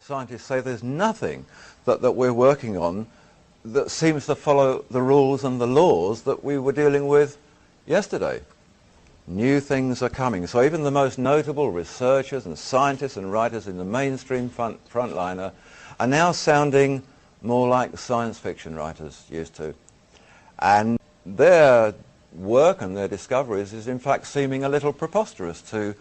Scientists say there's nothing that we're working on that seems to follow the rules and the laws that we were dealing with yesterday. New things are coming. So even the most notable researchers and scientists and writers in the mainstream frontliner are now sounding more like science fiction writers used to. And their work and their discoveries is in fact seeming a little preposterous to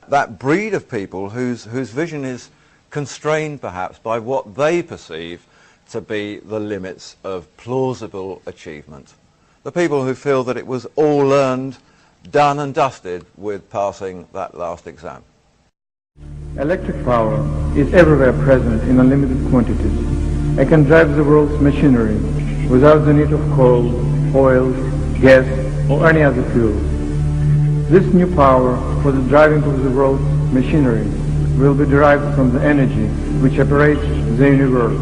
that breed of people whose vision is constrained perhaps by what they perceive to be the limits of plausible achievement. The people who feel that it was all learned, done and dusted with passing that last exam. Electric power is everywhere present in unlimited quantities and can drive the world's machinery without the need of coal, oil, gas or any other fuels. This new power for the driving of the world's machinery will be derived from the energy which operates the universe,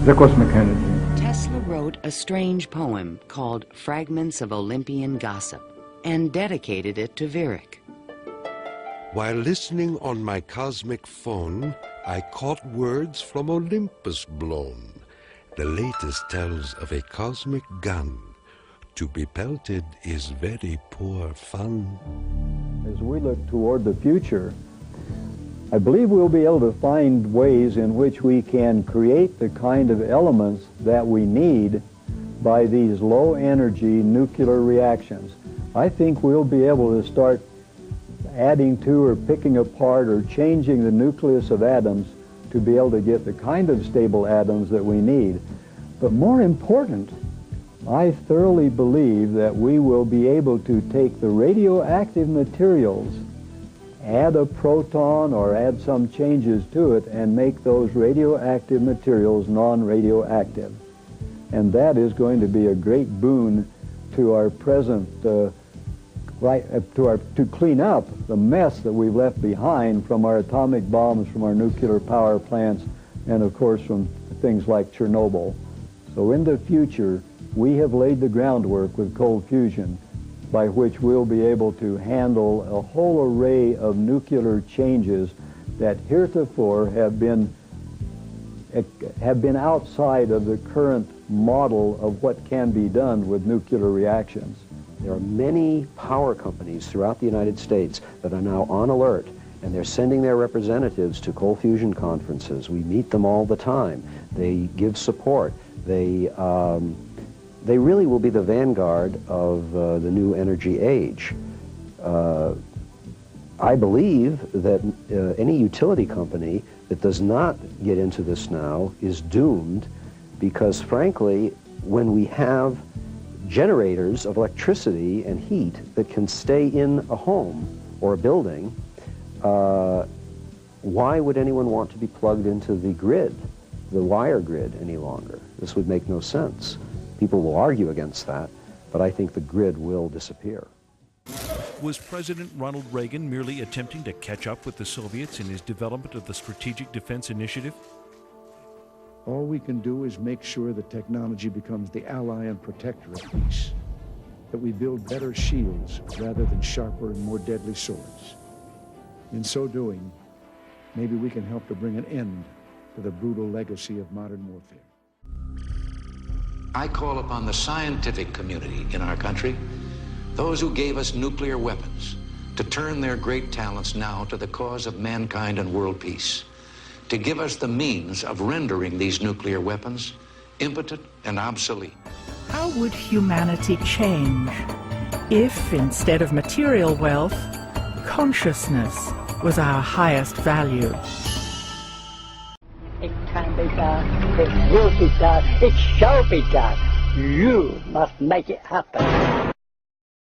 the cosmic energy. Tesla wrote a strange poem called Fragments of Olympian Gossip and dedicated it to Viereck. While listening on my cosmic phone, I caught words from Olympus blown. The latest tells of a cosmic gun. To be pelted is very poor fun. As we look toward the future, I believe we'll be able to find ways in which we can create the kind of elements that we need by these low-energy nuclear reactions. I think we'll be able to start adding to or picking apart or changing the nucleus of atoms to be able to get the kind of stable atoms that we need. But more important, I thoroughly believe that we will be able to take the radioactive materials, add a proton or add some changes to it, and make those radioactive materials non-radioactive. And that is going to be a great boon to our present, to clean up the mess that we've left behind from our atomic bombs, from our nuclear power plants, and of course from things like Chernobyl. So in the future, we have laid the groundwork with cold fusion by which we'll be able to handle a whole array of nuclear changes that heretofore have been outside of the current model of what can be done with nuclear reactions. There are many power companies throughout the United States that are now on alert, and they're sending their representatives to cold fusion conferences. We meet them all the time. They give support. They really will be the vanguard of the new energy age. I believe that any utility company that does not get into this now is doomed, because frankly, when we have generators of electricity and heat that can stay in a home or a building, why would anyone want to be plugged into the grid, the wire grid, any longer? This would make no sense. People will argue against that, but I think the grid will disappear. Was President Ronald Reagan merely attempting to catch up with the Soviets in his development of the Strategic Defense Initiative? All we can do is make sure that technology becomes the ally and protector of peace, that we build better shields rather than sharper and more deadly swords. In so doing, maybe we can help to bring an end to the brutal legacy of modern warfare. I call upon the scientific community in our country, those who gave us nuclear weapons, to turn their great talents now to the cause of mankind and world peace, to give us the means of rendering these nuclear weapons impotent and obsolete. How would humanity change if, instead of material wealth, consciousness was our highest value? It can be done, it will be done, it shall be done. You must make it happen.